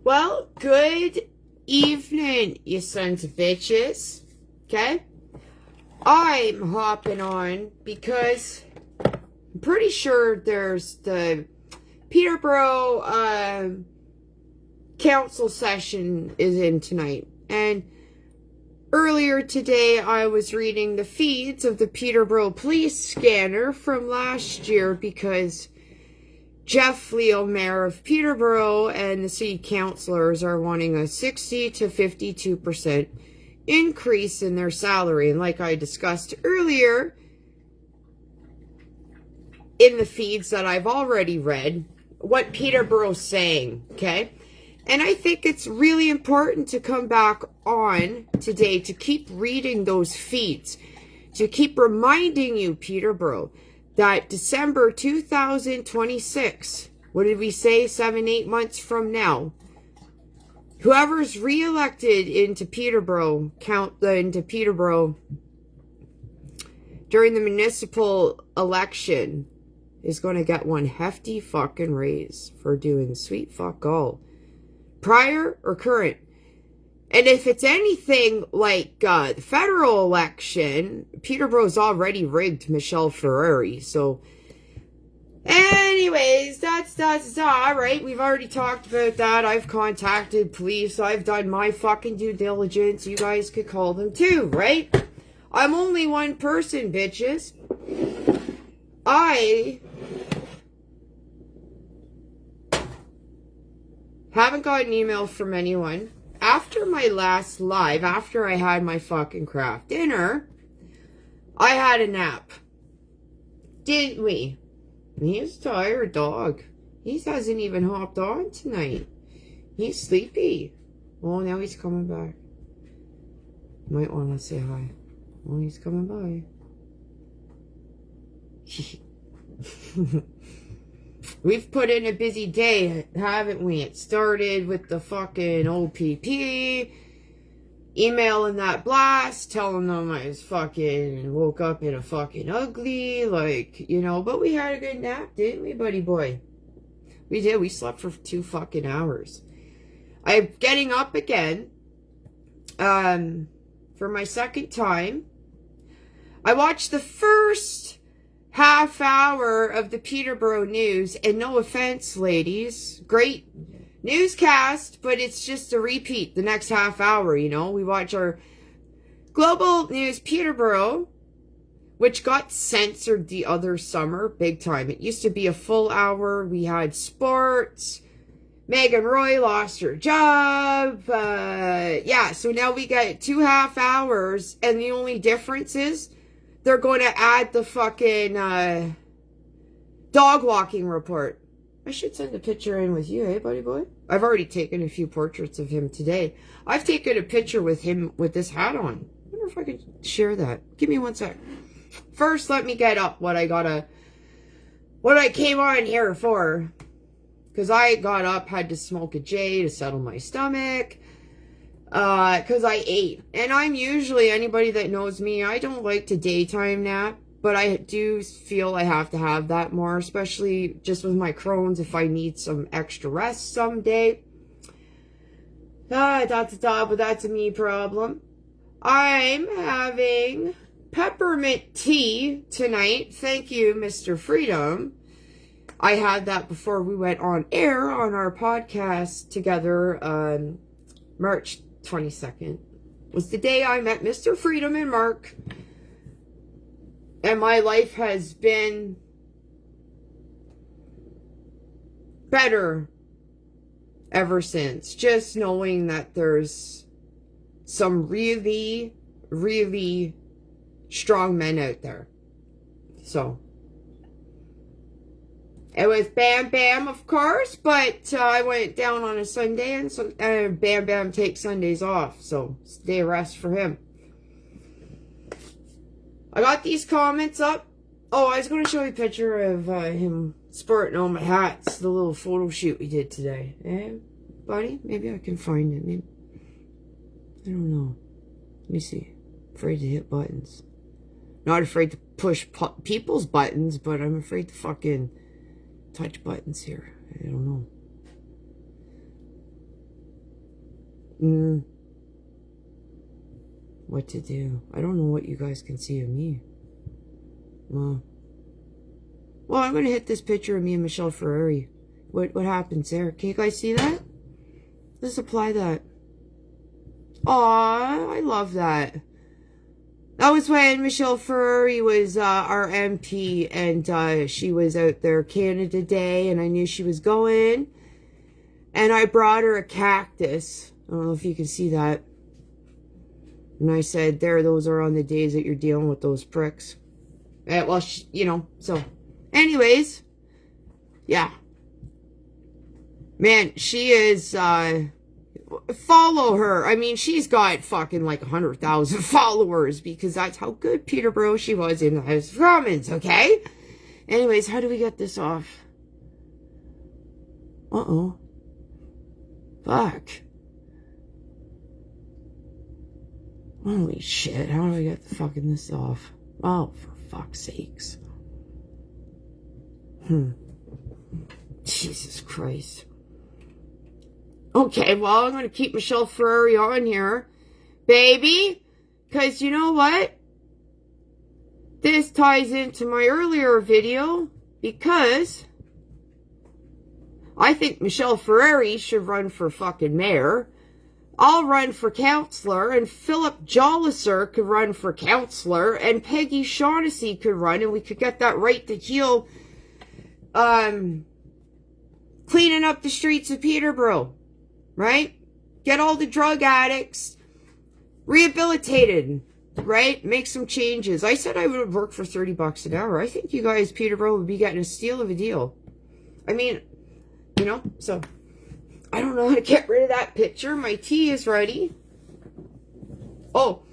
Well, good evening, you sons of bitches. Okay? I'm hopping on because I'm pretty sure there's the Peterborough council session is in tonight. And earlier today, I was reading the feeds of the Peterborough police scanner from last year because Jeff Leo, mayor of Peterborough, and the city councillors are wanting a 60 to 52% increase in their salary. And like I discussed earlier in the feeds that I've already read, what Peterborough's saying, okay? And I think it's really important to come back on today to keep reading those feeds, to keep reminding you, Peterborough, that December 2026, what did we say, 7-8 months from now, whoever's re-elected into Peterborough, during the municipal election is going to get one hefty fucking raise for doing sweet fuck all. Prior or current. And if it's anything like the federal election, Peterborough's already rigged Michelle Ferrari. So, anyways, that's all right. We've already talked about that. I've contacted police. I've done my fucking due diligence. You guys could call them too, right? I'm only one person, bitches. I haven't got an email from anyone. After my last live, after I had my fucking craft dinner, I had a nap. Didn't we? He's tired, dog. He hasn't even hopped on tonight. He's sleepy. Oh, now he's coming back. Might want to say hi. Oh, he's coming by. We've put in a busy day, haven't we? It started with the fucking OPP, emailing that blast, telling them I was fucking woke up in a fucking ugly, like, you know, but we had a good nap, didn't we, buddy boy? We did. We slept for 2 fucking hours. I'm getting up again, for my second time. I watched the first half hour of the Peterborough news, and no offense, ladies, great newscast, but it's just a repeat the next half hour, you know. We watch our Global News Peterborough, which got censored the other summer, big time. It used to be a full hour. We had sports. Megan Roy lost her job. Yeah, so now we get 2 half hours, and the only difference is they're going to add the fucking dog walking report. I should send a picture in with you, eh, buddy boy? I've already taken a few portraits of him today. I've taken a picture with him with this hat on. I wonder if I could share that. Give me 1 sec. First, let me get up what I came on here for. Because I got up, had to smoke a J to settle my stomach. Because I ate. And I'm usually, anybody that knows me, I don't like to daytime nap. But I do feel I have to have that more, especially just with my Crohn's if I need some extra rest someday. But that's a me problem. I'm having peppermint tea tonight. Thank you, Mr. Freedom. I had that before we went on air on our podcast together on March 22nd. Was the day I met Mr. Freedom and Marc. And my life has been better ever since. Just knowing that there's some really, really strong men out there. So, it was Bam Bam, of course, but I went down on a Sunday, and so Bam Bam takes Sundays off, so it's a day of rest for him. I got these comments up. Oh, I was going to show you a picture of him sporting all my hats, the little photo shoot we did today. Eh, buddy? Maybe I can find it. Maybe. I don't know. Let me see. Afraid to hit buttons. Not afraid to push people's buttons, but I'm afraid to fucking touch buttons here. I don't know. What to do? I don't know what you guys can see of me. Well, I'm going to hit this picture of me and Michelle Ferrari. What happens there? Can you guys see that? Let's apply that. Aw, I love that. That was when Michelle Ferrari was our MP, and she was out there Canada Day, and I knew she was going. And I brought her a cactus. I don't know if you can see that. And I said, there, those are on the days that you're dealing with those pricks. Well, you know, so. Anyways. Yeah. Man, she is, follow her. I mean, she's got fucking like 100,000 followers because that's how good Peterborough she was in the House of Commons, okay? Anyways, how do we get this off? Uh-oh. Fuck. Holy shit, how do I get the fucking this off? Oh, for fuck's sakes. Jesus Christ. Okay, well, I'm going to keep Michelle Ferrari on here, baby, because you know what? This ties into my earlier video, because I think Michelle Ferrari should run for fucking mayor. I'll run for councillor, and Philip Jolliser could run for councillor, and Peggy Shaughnessy could run, and we could get that right to heal, cleaning up the streets of Peterborough, right? Get all the drug addicts rehabilitated, right? Make some changes. I said I would work for $30 an hour. I think you guys, Peterborough, would be getting a steal of a deal. I mean, you know, so I don't know how to get rid of that picture. My tea is ready. Oh,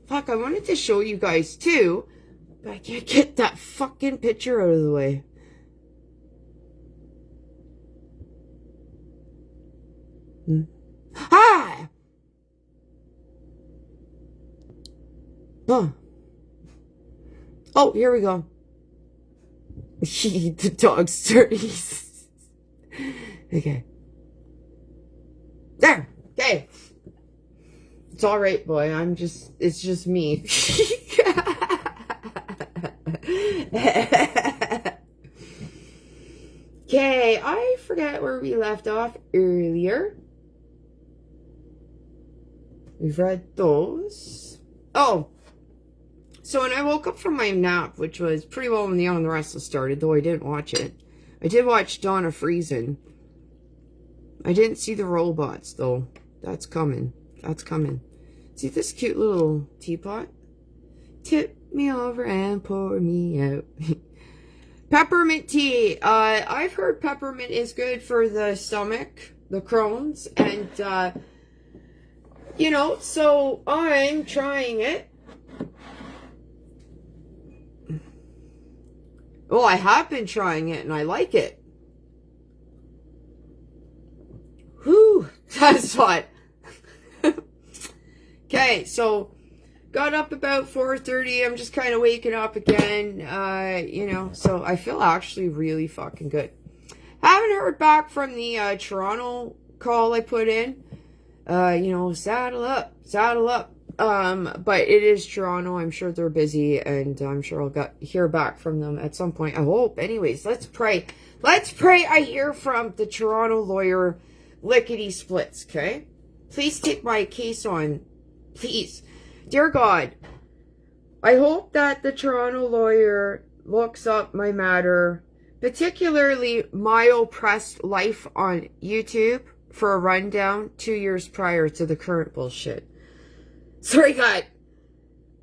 fuck, I wanted to show you guys too, but I can't get that fucking picture out of the way. Ah! Huh. Oh, here we go. The dog's dirty. Okay. There. Okay. It's all right, boy. It's just me. Okay, I forget where we left off earlier. We've read those. Oh. So when I woke up from my nap, which was pretty well when the Young and the Restless started, though I didn't watch it. I did watch Dawn of Friesen. I didn't see the robots, though. That's coming. That's coming. See this cute little teapot? Tip me over and pour me out. Peppermint tea. I've heard peppermint is good for the stomach, the Crohn's, and, you know, so I'm trying it. Well, I have been trying it, and I like it. Whew, that's hot. Okay, so got up about 4:30. I'm just kind of waking up again, you know, so I feel actually really fucking good. Haven't heard back from the Toronto call I put in. You know, saddle up, saddle up. But it is Toronto. I'm sure they're busy, and I'm sure I'll hear back from them at some point. I hope. Anyways, let's pray. Let's pray I hear from the Toronto lawyer, lickety splits, okay? Please take my case on. Please. Dear God, I hope that the Toronto lawyer looks up my matter, particularly my oppressed life on YouTube, for a rundown 2 years prior to the current bullshit. Sorry, God.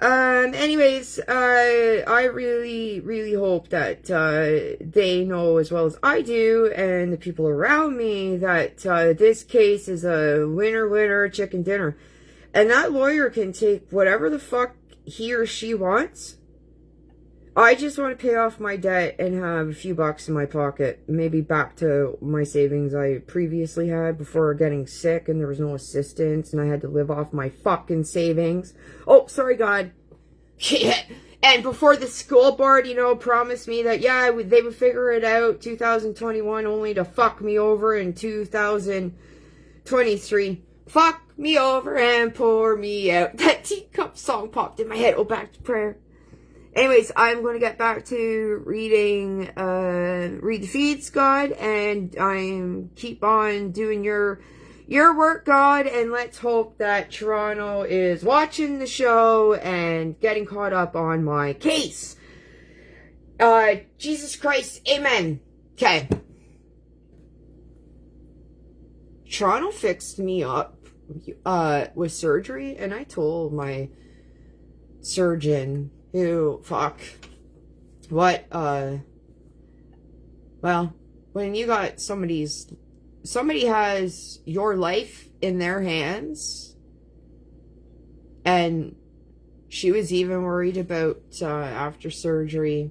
Anyways, I really, really hope that, they know as well as I do, and the people around me, that, this case is a winner, chicken dinner. And that lawyer can take whatever the fuck he or she wants. I just want to pay off my debt and have a few bucks in my pocket. Maybe back to my savings I previously had before getting sick and there was no assistance and I had to live off my fucking savings. Oh, sorry, God. And before the school board, you know, promised me that, yeah, they would figure it out 2021 only to fuck me over in 2023. Fuck me over and pour me out. That teacup song popped in my head. Oh, back to prayer. Anyways, I'm going to get back to reading, read the feeds, God, and I'm keep on doing your work, God, and let's hope that Toronto is watching the show and getting caught up on my case. Jesus Christ, amen. Okay. Toronto fixed me up with surgery, and I told my surgeon who, well, when you got somebody has your life in their hands, and she was even worried about, after surgery,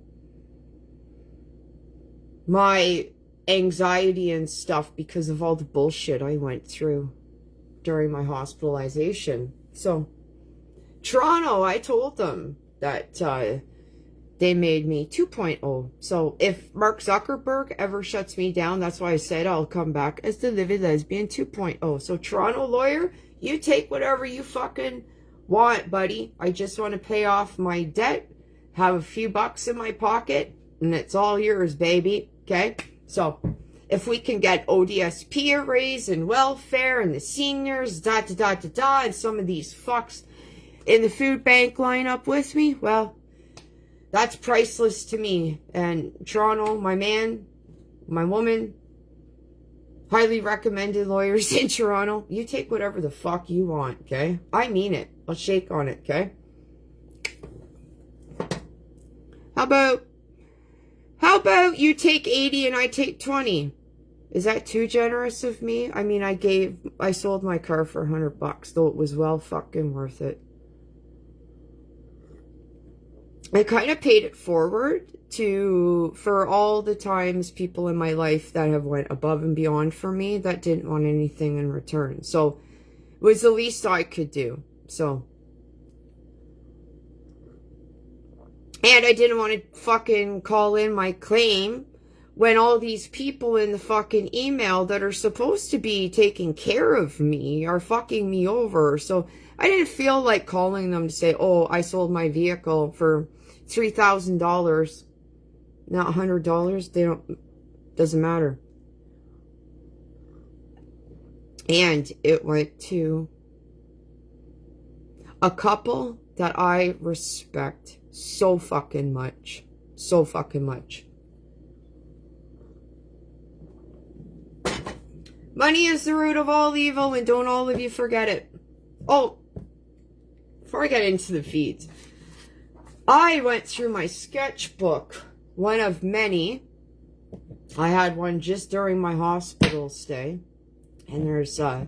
my anxiety and stuff because of all the bullshit I went through during my hospitalization. So, Toronto, I told them that they made me 2.0. So, if Mark Zuckerberg ever shuts me down, that's why I said I'll come back as the Livid Lesbian 2.0. So, Toronto lawyer, you take whatever you fucking want, buddy. I just want to pay off my debt, have a few bucks in my pocket, and it's all yours, baby. Okay? So, if we can get ODSP a raise and welfare and the seniors, and some of these fucks in the food bank line up with me, well, that's priceless to me. And Toronto, my man, my woman, highly recommended lawyers in Toronto, you take whatever the fuck you want, okay? I mean it. I'll shake on it, okay? How about you take 80 and I take 20? Is that too generous of me? I mean, I sold my car for $100, though it was well fucking worth it. I kind of paid it forward for all the times people in my life that have went above and beyond for me that didn't want anything in return. So, it was the least I could do. So, and I didn't want to fucking call in my claim when all these people in the fucking email that are supposed to be taking care of me are fucking me over. So I didn't feel like calling them to say, oh, I sold my vehicle for $3,000, not $100. Doesn't matter. And it went to a couple that I respect so fucking much. So fucking much. Money is the root of all evil, and don't all of you forget it. Oh, before I get into the feeds, I went through my sketchbook, one of many. I had one just during my hospital stay, and there's a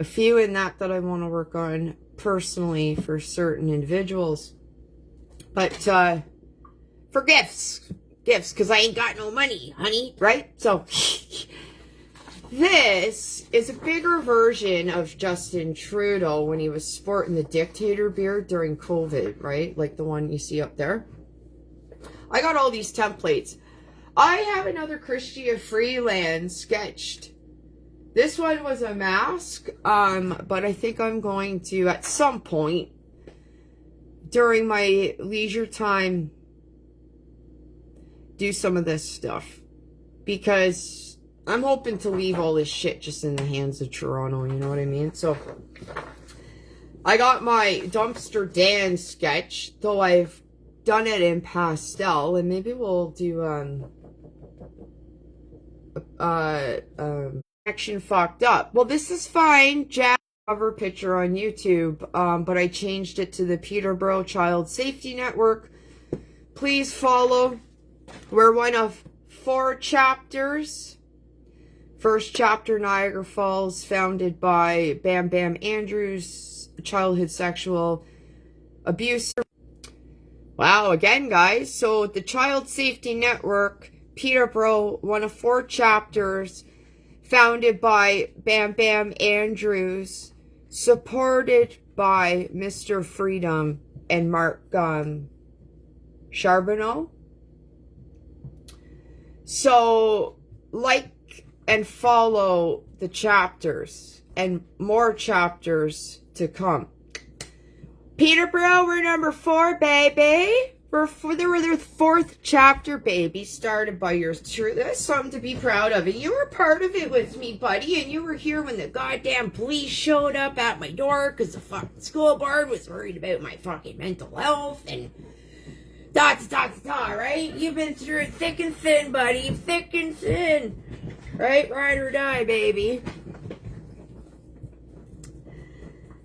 few in that I want to work on personally for certain individuals. But for gifts, because I ain't got no money, honey, right? So, this is a bigger version of Justin Trudeau when he was sporting the dictator beard during COVID, right? Like the one you see up there. I got all these templates. I have another Christia Freeland sketched. This one was a mask, but I think I'm going to, at some point, during my leisure time, do some of this stuff. Because I'm hoping to leave all this shit just in the hands of Toronto, you know what I mean? So, I got my Dumpster Dan sketch, though I've done it in pastel, and maybe we'll do, action fucked up. Well, this is fine, Jack. Cover picture on YouTube, but I changed it to the Peterborough Child Safety Network. Please follow. We're one of 4 chapters. First chapter, Niagara Falls, founded by Bam Bam Andrews, childhood sexual abuse. Wow, again, guys. So the Child Safety Network, Peterborough, one of 4 chapters, founded by Bam Bam Andrews, supported by Mr. Freedom and Marc Charbonneau. So, like and follow the chapters and more chapters to come. Peterborough, we're number 4, baby. They were their 4th chapter, baby, started by yours truly. That's something to be proud of. And you were part of it with me, buddy. And you were here when the goddamn police showed up at my door because the fucking school board was worried about my fucking mental health and right? You've been through it thick and thin, buddy. Thick and thin. Right? Ride or die, baby.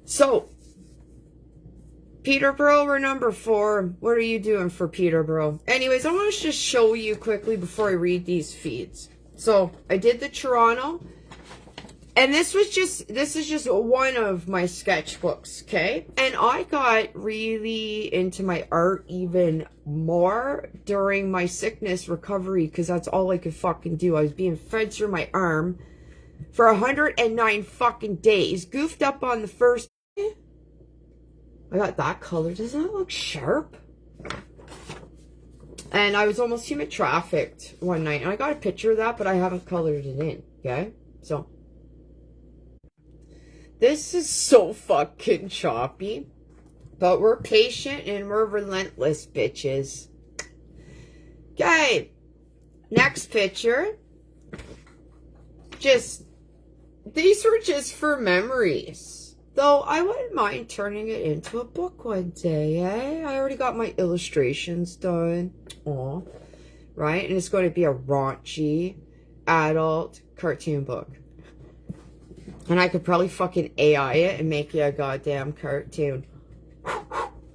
So, Peterborough, we're number 4. What are you doing for Peterborough? Anyways, I want to just show you quickly before I read these feeds. So, I did the Toronto. And this is just one of my sketchbooks, okay? And I got really into my art even more during my sickness recovery because that's all I could fucking do. I was being fed through my arm for 109 fucking days. Goofed up on the first... I got that color. Doesn't that look sharp? And I was almost human trafficked one night. And I got a picture of that, but I haven't colored it in, okay? So... this is so fucking choppy. But we're patient and we're relentless, bitches. Okay. Next picture. These were just for memories. Though I wouldn't mind turning it into a book one day, eh? I already got my illustrations done. Aw. Right? And it's going to be a raunchy, adult cartoon book. And I could probably fucking AI it and make you a goddamn cartoon.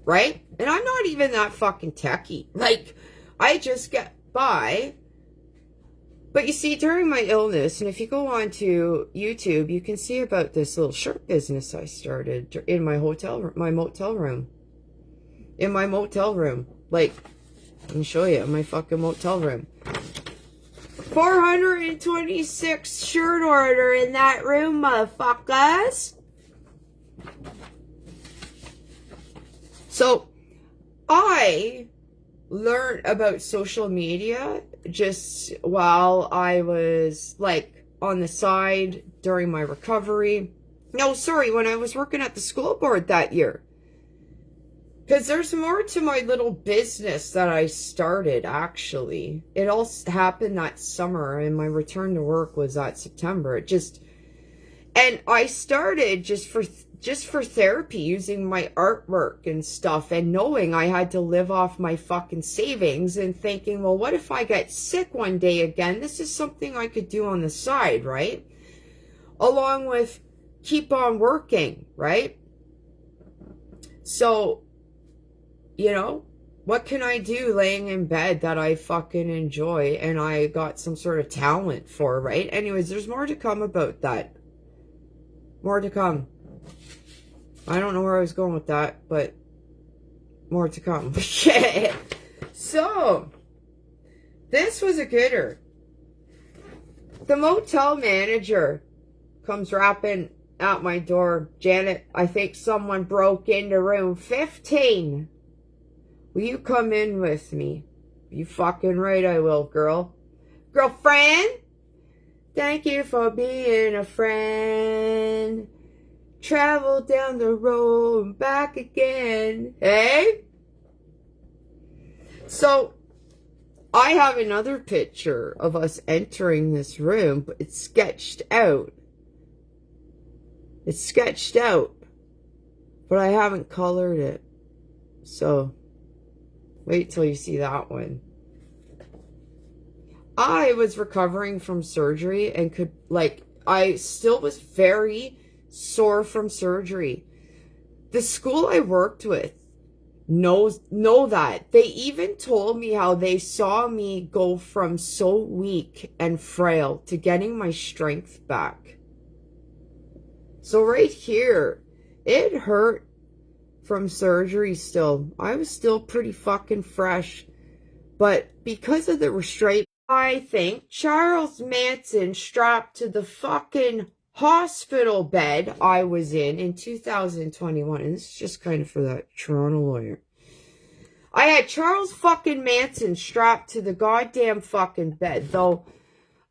Right? And I'm not even that fucking techie. Like, I just get by. But you see, during my illness, and if you go on to YouTube, you can see about this little shirt business I started in my motel room. In my motel room. Like, let me show you my fucking motel room. 426 shirt order in that room, motherfuckers. So, I learned about social media just while I was, like, on the side during my recovery. No, sorry, when I was working at the school board that year. Because there's more to my little business that I started, actually. It all happened that summer, and my return to work was that September. And I started just for therapy, using my artwork and stuff, and knowing I had to live off my fucking savings, and thinking, well, what if I get sick one day again? This is something I could do on the side, right? Along with keep on working, right? So... you know, what can I do laying in bed that I fucking enjoy and I got some sort of talent for, right? Anyways, there's more to come about that. More to come. I don't know where I was going with that, but more to come. So, this was a gooder. The motel manager comes rapping at my door. Janet, I think someone broke into room 15. Will you come in with me? You fucking right I will, girl. Girlfriend? Thank you for being a friend. Travel down the road and back again. Hey? So, I have another picture of us entering this room, but it's sketched out. It's sketched out. But I haven't colored it. So... wait till you see that one. I was recovering from surgery and I still was very sore from surgery. The school I worked with know that. They even told me how they saw me go from so weak and frail to getting my strength back. So right here, it hurt from surgery still. I was still pretty fucking fresh. But because of the restraint, I think Charles Manson strapped to the fucking hospital bed I was in 2021. And this is just kind of for that Toronto lawyer. I had Charles fucking Manson strapped to the goddamn fucking bed. Though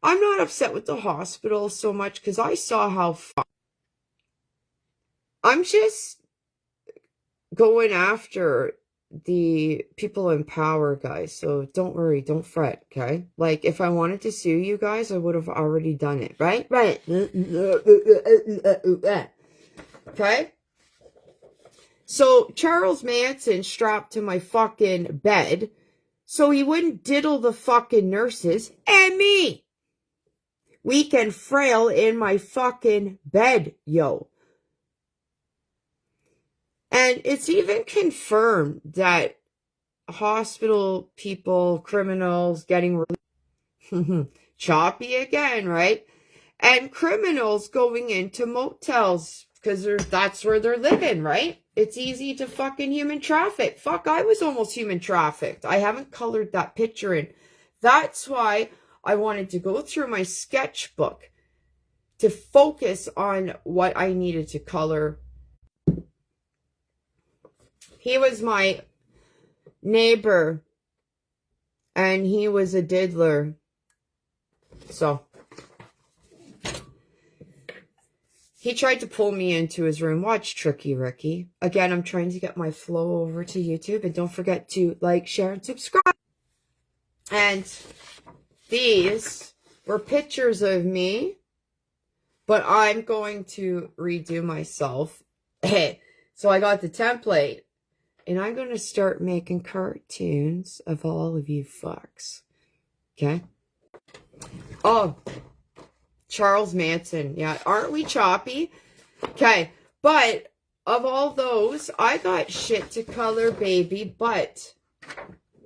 I'm not upset with the hospital so much because I saw how I'm just going after the people in power, guys. So don't worry, don't fret, okay? Like, if I wanted to sue you guys, I would have already done it, right? Right. Okay? So Charles Manson strapped to my fucking bed so he wouldn't diddle the fucking nurses and me. Weak and frail in my fucking bed, yo. And it's even confirmed that hospital people, criminals getting choppy again, right? And criminals going into motels because that's where they're living, right? It's easy to fucking human traffic. Fuck, I was almost human trafficked. I haven't colored that picture in. That's why I wanted to go through my sketchbook to focus on what I needed to color. He was my neighbor, and he was a diddler. So, he tried to pull me into his room. Watch Tricky Ricky. Again, I'm trying to get my flow over to YouTube, and don't forget to like, share, and subscribe. And these were pictures of me, but I'm going to redo myself. So I got the template. And I'm going to start making cartoons of all of you fucks. Okay? Oh, Charles Manson. Yeah, aren't we choppy? Okay, but of all those, I got shit to color, baby, but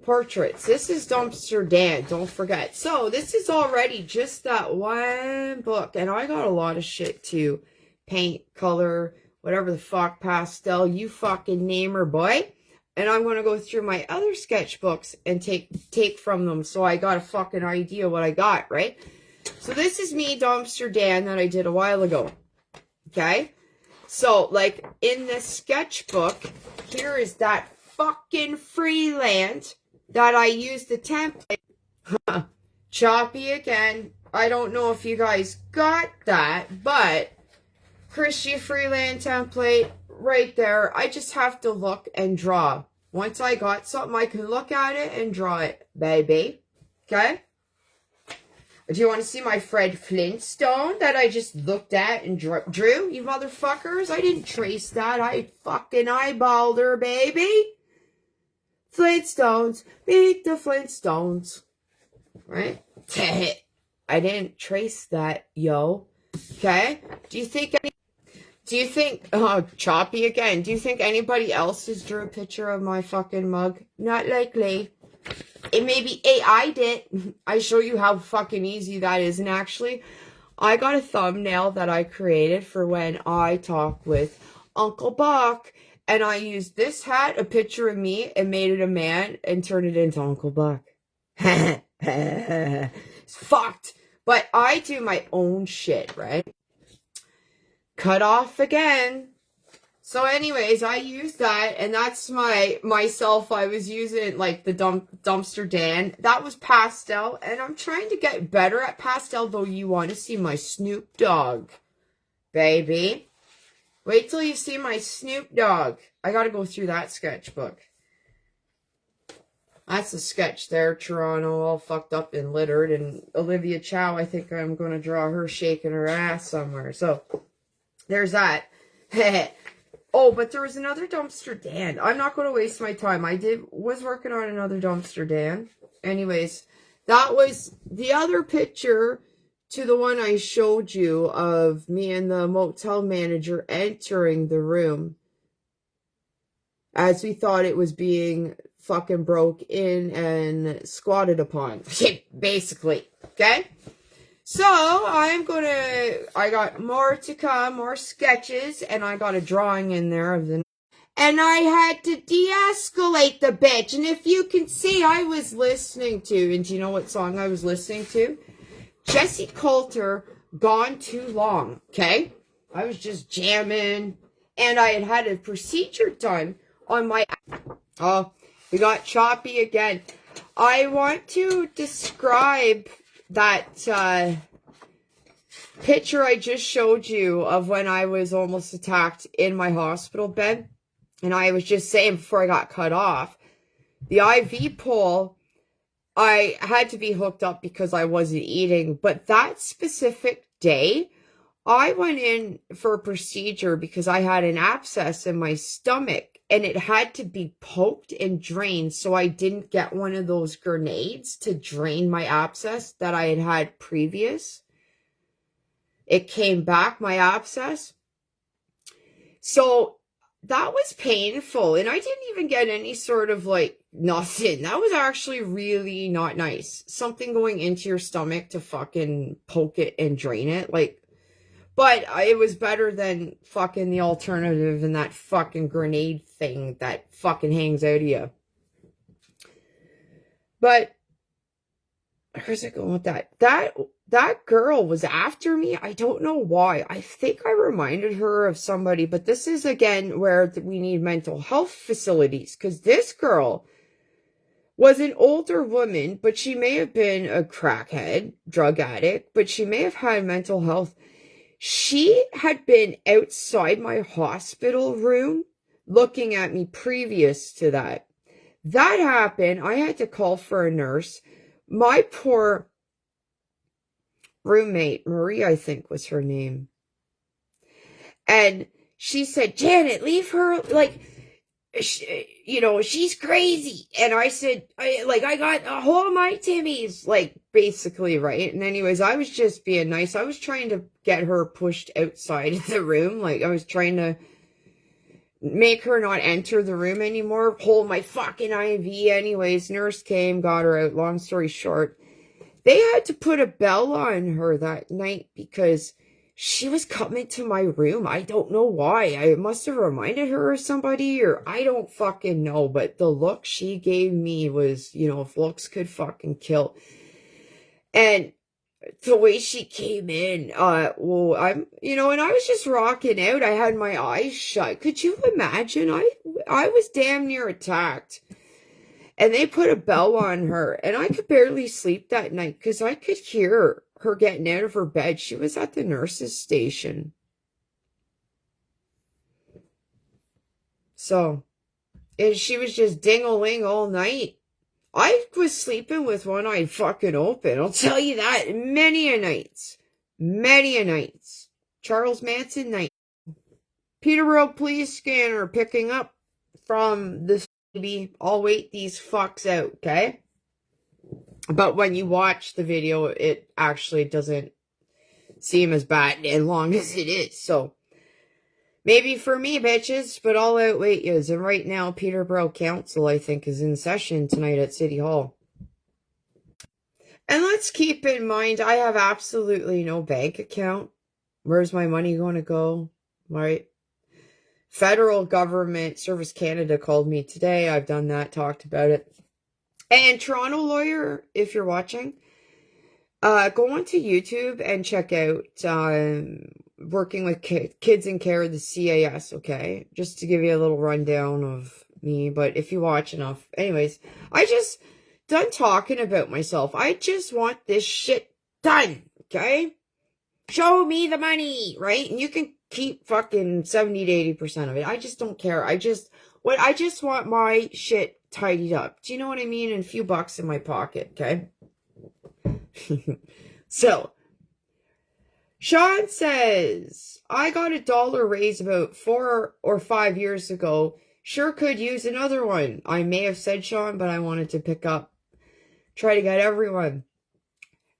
portraits. This is Dumpster Dan, don't forget. So, this is already just that one book, and I got a lot of shit to paint, color, whatever the fuck, pastel, you fucking name her, boy. And I'm going to go through my other sketchbooks and take from them. So I got a fucking idea what I got, right? So this is me, Dumpster Dan, that I did a while ago. Okay? So, like, in this sketchbook, here is that fucking freelance that I used the template. Choppy again. I don't know if you guys got that, but Christy Freeland template right there. I just have to look and draw. Once I got something, I can look at it and draw it, baby. Okay? Do you want to see my Fred Flintstone that I just looked at and drew, you motherfuckers? I didn't trace that. I fucking eyeballed her, baby. Flintstones. Meet the Flintstones. Right? I didn't trace that, yo. Okay? Do you think, oh, choppy again. Do you think anybody else has drew a picture of my fucking mug? Not likely. It may be AI did. I show you how fucking easy that is. And actually, I got a thumbnail that I created for when I talk with Uncle Buck. And I used this hat, a picture of me, and made it a man and turned it into Uncle Buck. It's fucked. But I do my own shit, right? Cut off again. So anyways, I used that, and that's myself. I was using, like, the Dumpster Dan. That was pastel, and I'm trying to get better at pastel, though you want to see my Snoop Dogg, baby. Wait till you see my Snoop Dogg. I gotta go through that sketchbook. That's a sketch there, Toronto, all fucked up and littered, and Olivia Chow, I think I'm going to draw her shaking her ass somewhere. So, there's that. Oh, but there was another Dumpster Dan. I'm not going to waste my time. Was working on another Dumpster Dan. Anyways, that was the other picture to the one I showed you of me and the motel manager entering the room as we thought it was being fucking broke in and squatted upon. Basically. Okay? So, I got more to come, more sketches, and I got a drawing in there of the... And I had to de-escalate the bitch, and if you can see, I was listening to, and do you know what song I was listening to? Jesse Coulter, Gone Too Long, okay? I was just jamming, and I had a procedure done on my... Oh, we got choppy again. I want to describe that picture I just showed you of when I was almost attacked in my hospital bed, and I was just saying before I got cut off, the IV pole, I had to be hooked up because I wasn't eating, but that specific day, I went in for a procedure because I had an abscess in my stomach and it had to be poked and drained so I didn't get one of those grenades to drain my abscess that I had had previous. It came back, my abscess. So that was painful, and I didn't even get any sort of like nothing. That was actually really not nice. Something going into your stomach to fucking poke it and drain it, like. But it was better than fucking the alternative and that fucking grenade thing that fucking hangs out of you. But where's it going with that? That girl was after me. I don't know why. I think I reminded her of somebody, but this is again where we need mental health facilities, because this girl was an older woman, but she may have been a crackhead, drug addict, but she may have had mental health. She had been outside my hospital room looking at me previous to that. That happened. I had to call for a nurse. My poor roommate, Marie, I think was her name. And she said, Janet, leave her, like, she's crazy. And I said, I got a whole of my Timmy's, like, basically, right? And anyways, I was just being nice. I was trying to get her pushed outside of the room. Like, I was trying to make her not enter the room anymore, hold my fucking IV. Anyways, nurse came, got her out. Long story short, they had to put a bell on her that night because she was coming to my room. I don't know why. I must have reminded her of somebody, or I don't fucking know. But the look she gave me was, if looks could fucking kill. And the way she came in, and I was just rocking out. I had my eyes shut. Could you imagine? I was damn near attacked. And they put a bell on her, and I could barely sleep that night because I could hear her getting out of her bed. She was at the nurse's station. So, and she was just ding-a-ling all night. I was sleeping with one eye fucking open. I'll tell you that. Many a nights. Many a nights. Charles Manson night. Peterborough police scanner picking up from the baby. I'll wait these fucks out, okay? But when you watch the video, it actually doesn't seem as bad as long as it is. So, maybe for me, bitches, but I'll outwait yous. And right now, Peterborough Council, I think, is in session tonight at City Hall. And let's keep in mind, I have absolutely no bank account. Where's my money going to go? Right? Federal government, Service Canada called me today. I've done that, talked about it. And Toronto Lawyer, if you're watching, go onto YouTube and check out working with kids in care of the CAS, okay? Just to give you a little rundown of me, but if you watch enough. Anyways, I just done talking about myself. I just want this shit done, okay? Show me the money, right? And you can keep fucking 70 to 80% of it. I just don't care. I just want my shit tidied up. Do you know what I mean? And a few bucks in my pocket, okay? So, Sean says, I got a dollar raise about 4 or 5 years ago. Sure could use another one. I may have said Sean, but I wanted to pick up. Try to get everyone.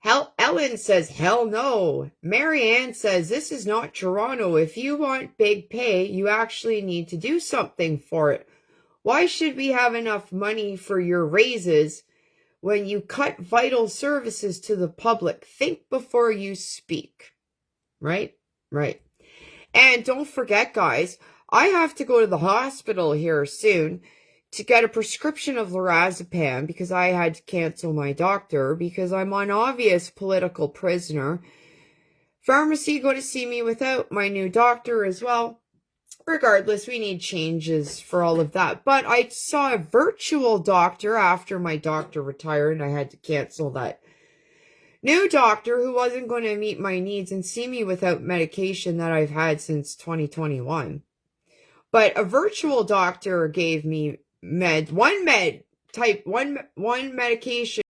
Ellen says, hell no. Marianne says, this is not Toronto. If you want big pay, you actually need to do something for it. Why should we have enough money for your raises when you cut vital services to the public? Think before you speak. Right? Right. And don't forget, guys, I have to go to the hospital here soon to get a prescription of lorazepam because I had to cancel my doctor because I'm an obvious political prisoner. Pharmacy going to see me without my new doctor as well. Regardless, we need changes for all of that. But I saw a virtual doctor after my doctor retired and I had to cancel that new doctor who wasn't going to meet my needs and see me without medication that I've had since 2021. But a virtual doctor gave me one medication